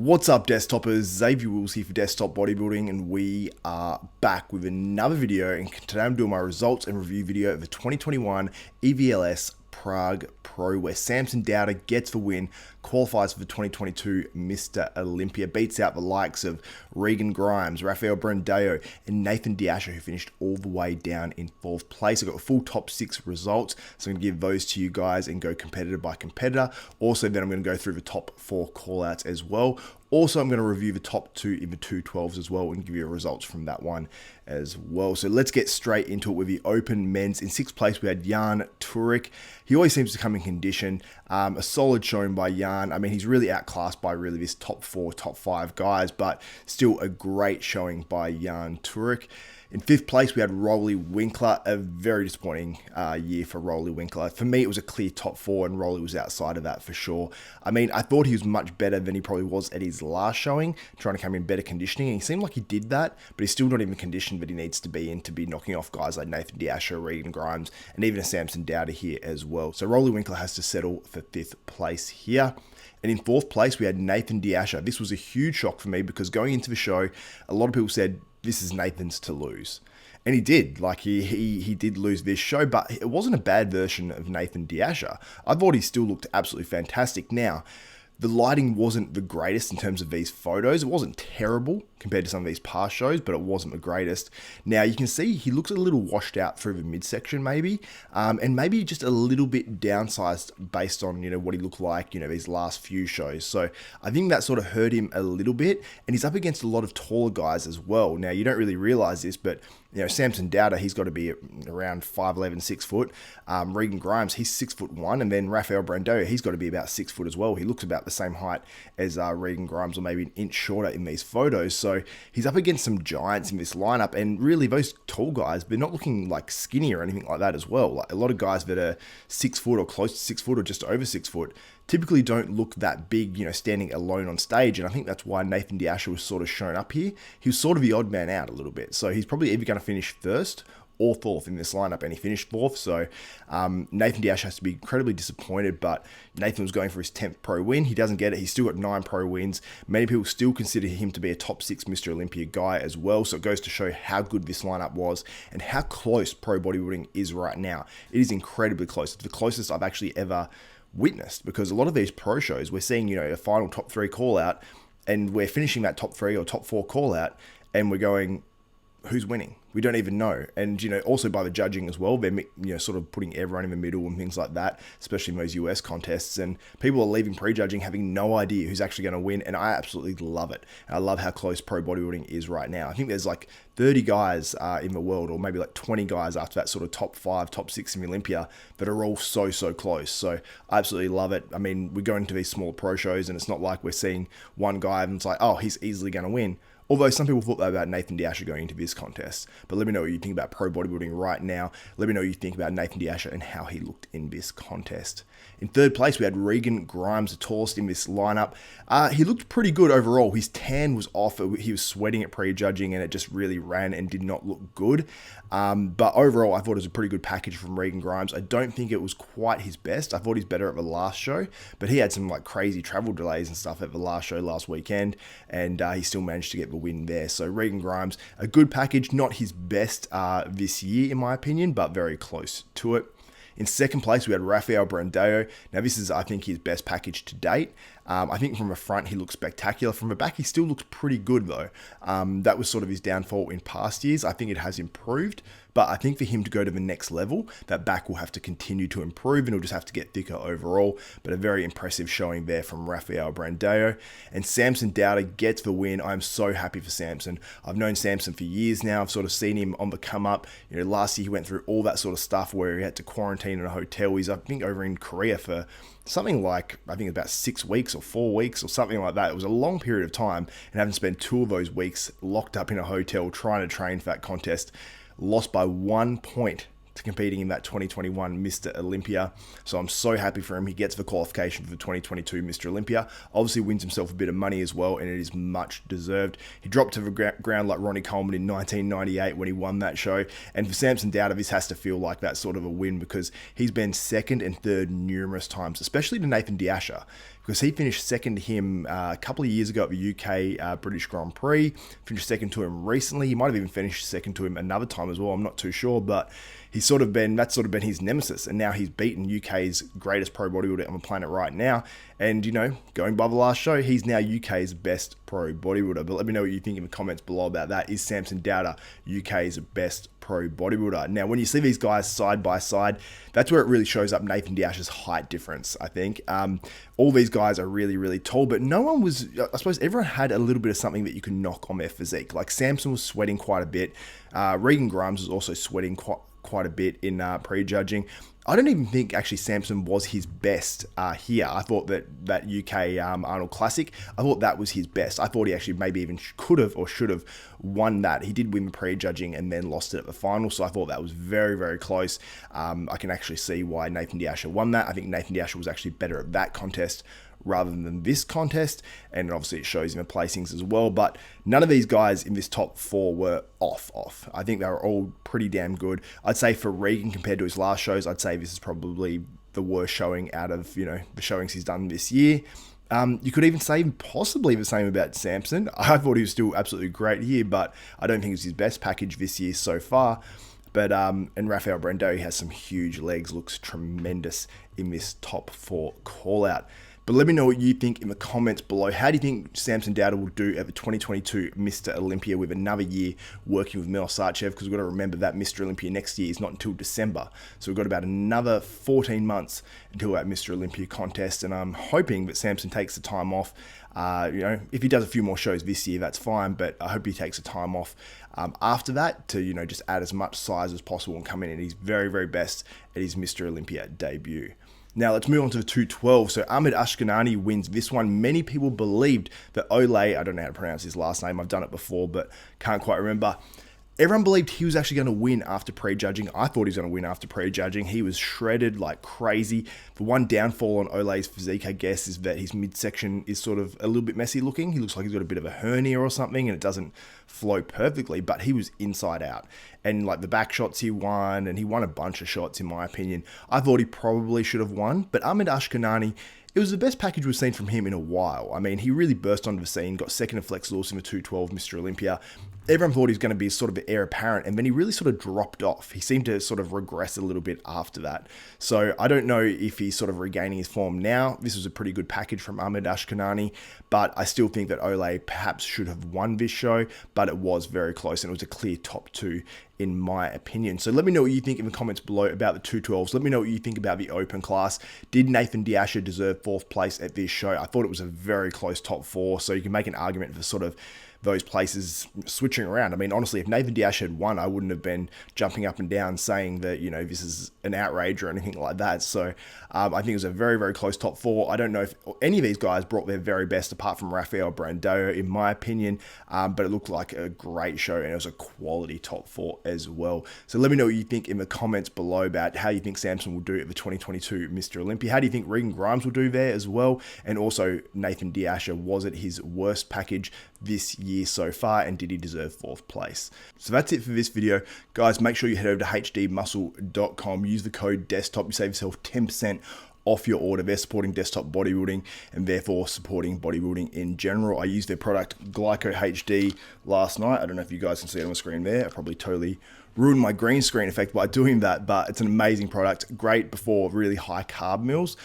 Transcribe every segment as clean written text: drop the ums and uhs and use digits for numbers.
What's up, desktopers? Xavier Wills here for Desktop Bodybuilding, and we are back with another video. And today I'm doing my results and review video of the 2021 EVLS Prague Pro, where Samson Dauda gets the win, qualifies for the 2022 Mr. Olympia, beats out the likes of Regan Grimes, Rafael Brandao, and Nathan De Asha, who finished all the way down in 4th place. I got the full top 6 results, so I'm going to give those to you guys and go competitor by competitor. Also, then I'm going to go through the top 4 callouts as well. Also, I'm going to review the top 2 in the 212s as well and give you results from that one as well. So let's get straight into it with the open men's. In 6th place, we had Jan Turek. He always seems to come in condition. A solid showing by Jan. I mean, he's really outclassed by really this top 4, top 5 guys, but still a great showing by Jan Turek. In 5th place, we had Roelly Winklaar. A very disappointing year for Roelly Winklaar. For me, it was a clear top 4, and Roelly was outside of that for sure. I mean, I thought he was much better than he probably was at his last showing, trying to come in better conditioning, and he seemed like he did that, but he's still not even conditioned that he needs to be in to be knocking off guys like Nathan De Asha, Regan Grimes, and even a Samson Dauda here as well. So Roelly Winklaar has to settle for 5th place here. And in 4th place, we had Nathan De Asha. This was a huge shock for me because going into the show, a lot of people said, this is Nathan's to lose. And he did. Like, he did lose this show, but it wasn't a bad version of Nathan De Asha. I thought he still looked absolutely fantastic. Now, the lighting wasn't the greatest in terms of these photos. It wasn't terrible compared to some of these past shows, but it wasn't the greatest. Now, you can see he looks a little washed out through the midsection maybe, and maybe just a little bit downsized based on, what he looked like, these last few shows. So I think that sort of hurt him a little bit, and he's up against a lot of taller guys as well. Now, you don't really realize this, but Samson Dauda, he's got to be around 5'11", 6 foot. Regan Grimes, he's 6'1", and then Rafael Brandao, he's got to be about 6 foot as well. He looks about the same height as Regan Grimes, or maybe an inch shorter in these photos. So he's up against some giants in this lineup, and really those tall guys, they're not looking like skinny or anything like that as well. Like a lot of guys that are 6 foot or close to 6 foot or just over 6 foot typically don't look that big, standing alone on stage. And I think that's why Nathan De Asha was sort of shown up here. He was sort of the odd man out a little bit. So he's probably either going to finish 1st or 4th in this lineup, and he finished 4th. So Nathan De Asha has to be incredibly disappointed, but Nathan was going for his 10th pro win. He doesn't get it. He's still got 9 pro wins. Many people still consider him to be a top 6 Mr. Olympia guy as well. So it goes to show how good this lineup was and how close pro bodybuilding is right now. It is incredibly close. It's the closest I've actually ever witnessed, because a lot of these pro shows, we're seeing, a final top 3 call out, and we're finishing that top 3 or top 4 call out, and we're going, who's winning? We don't even know. And, also by the judging as well, they're, sort of putting everyone in the middle and things like that, especially in those US contests. And people are leaving pre-judging having no idea who's actually going to win. And I absolutely love it. And I love how close pro bodybuilding is right now. I think there's like 30 guys in the world, or maybe like 20 guys after that sort of top 5, top 6 in the Olympia, that are all so close. So I absolutely love it. I mean, we go into these smaller pro shows, and it's not like we're seeing one guy and it's like, oh, he's easily going to win. Although some people thought that about Nathan De Asha going into this contest. But let me know what you think about pro bodybuilding right now. Let me know what you think about Nathan De Asha and how he looked in this contest. In 3rd place, we had Regan Grimes, the tallest in this lineup. He looked pretty good overall. His tan was off. He was sweating at pre-judging, and it just really ran and did not look good. But overall, I thought it was a pretty good package from Regan Grimes. I don't think it was quite his best. I thought he's better at the last show, but he had some like crazy travel delays and stuff at the last show last weekend, and he still managed to get the win there. So Regan Grimes, a good package, not his best this year in my opinion, but very close to it. In 2nd place, we had Rafael Brandao. Now, this is, I think, his best package to date. I think from the front, he looks spectacular. From the back, he still looks pretty good, though. That was sort of his downfall in past years. I think it has improved, but I think for him to go to the next level, that back will have to continue to improve, and he'll just have to get thicker overall. But a very impressive showing there from Rafael Brandao. And Samson Dauda gets the win. I'm so happy for Samson. I've known Samson for years now. I've sort of seen him on the come up. Last year he went through all that sort of stuff where he had to quarantine in a hotel. He's, I think, over in Korea for something like, I think about 6 weeks or 4 weeks or something like that. It was a long period of time, and having spent 2 of those weeks locked up in a hotel trying to train for that contest, lost by 1 point to competing in that 2021 Mr. Olympia. So I'm so happy for him. He gets the qualification for the 2022 Mr. Olympia. Obviously wins himself a bit of money as well, and it is much deserved. He dropped to the ground like Ronnie Coleman in 1998 when he won that show. And for Samson Dauda, this has to feel like that sort of a win, because he's been 2nd and 3rd numerous times, especially to Nathan De Asha. because he finished second to him a couple of years ago at the UK British Grand Prix, finished second to him recently. He might have even finished second to him another time as well, I'm not too sure, but that's sort of been his nemesis, and now he's beaten UK's greatest pro bodybuilder on the planet right now. And, you know, going by the last show, he's now UK's best pro bodybuilder. But let me know what you think in the comments below about that. Is Samson Dauda UK's best pro bodybuilder? Now, when you see these guys side by side, that's where it really shows up Nathan De Asha's height difference, I think. All these guys are really, really tall, but no one was, I suppose everyone had a little bit of something that you could knock on their physique. Like Samson was sweating quite a bit. Regan Grimes was also sweating quite a bit in pre-judging. I don't even think actually Samson was his best here. I thought that UK Arnold Classic, I thought that was his best. I thought he actually maybe even could have or should have won that. He did win the pre-judging and then lost it at the final, so I thought that was very, very close. I can actually see why Nathan De Asha won that. I think Nathan De Asha was actually better at that contest rather than this contest, and obviously it shows in the placings as well. But none of these guys in this top four were off. I think they were all pretty damn good. I'd say for Regan, compared to his last shows, I'd say this is probably the worst showing out of, you know, the showings he's done this year. You could even say possibly the same about Samson. I thought he was still absolutely great here, but I don't think it was his best package this year so far. But and Rafael Brandao, he has some huge legs, looks tremendous in this top four call out. But let me know what you think in the comments below. How do you think Samson Dauda will do at the 2022 Mr. Olympia with another year working with Mil Sarcev? Because we've got to remember that Mr. Olympia next year is not until December. So we've got about another 14 months until that Mr. Olympia contest. And I'm hoping that Samson takes the time off. You know, if he does a few more shows this year, that's fine. But I hope he takes the time off after that to, you know, just add as much size as possible and come in at his very, very best at his Mr. Olympia debut. Now let's move on to the 212. So Ahmad Ashkanani wins this one. Many people believed that Oleh, I don't know how to pronounce his last name, I've done it before, but can't quite remember. Everyone believed he was actually going to win after prejudging. I thought he was going to win after prejudging. He was shredded like crazy. The one downfall on Oleh's physique, I guess, is that his midsection is sort of a little bit messy looking. He looks like he's got a bit of a hernia or something, and it doesn't flow perfectly, but he was inside out. And like the back shots he won, and he won a bunch of shots in my opinion. I thought he probably should have won, but Ahmad Ashkanani, it was the best package we've seen from him in a while. I mean, he really burst onto the scene, got second to Flex Lewis in the 212 Mr. Olympia. Everyone thought he was going to be sort of the heir apparent, and then he really sort of dropped off. He seemed to sort of regress a little bit after that. So I don't know if he's sort of regaining his form now. This was a pretty good package from Ahmad Ashkanani, but I still think that Oleh perhaps should have won this show, but it was very close, and it was a clear top two in my opinion. So let me know what you think in the comments below about the 212s. Let me know what you think about the open class. Did Nathan De Asha deserve fourth place at this show? I thought it was a very close top four, so you can make an argument for sort of those places switching around. I mean, honestly, if Nathan De Asha had won, I wouldn't have been jumping up and down saying that, you know, this is an outrage or anything like that. So I think it was a very, very close top four. I don't know if any of these guys brought their very best apart from Rafael Brandao, in my opinion, but it looked like a great show, and it was a quality top four as well. So let me know what you think in the comments below about how you think Samson will do at the 2022 Mr. Olympia. How do you think Regan Grimes will do there as well? And also Nathan De Asha, was it his worst package this year so far, and did he deserve fourth place? So that's it for this video, guys. Make sure you head over to hdmuscle.com, use the code desktop, you save yourself 10% off your order. They're supporting desktop bodybuilding and therefore supporting bodybuilding in general. I used their product Glyco HD last night. I don't know if you guys can see it on the screen there. I probably totally ruined my green screen effect by doing that, but it's an amazing product, great before really high carb meals.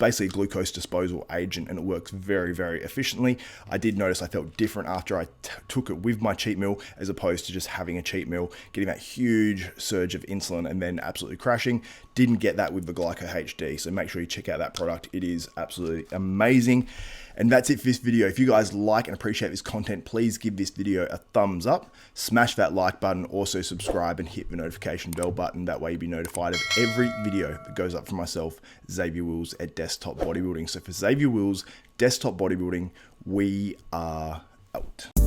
Basically a glucose disposal agent, and it works very, very efficiently. I did notice I felt different after I took it with my cheat meal, as opposed to just having a cheat meal, getting that huge surge of insulin and then absolutely crashing. Didn't get that with the Glyco HD, so make sure you check out that product. It is absolutely amazing. And that's it for this video. If you guys like and appreciate this content, please give this video a thumbs up, smash that like button, also subscribe and hit the notification bell button. That way you'll be notified of every video that goes up from myself, Xavier Wills at Desktop Bodybuilding. So for Xavier Wills, Desktop Bodybuilding, we are out.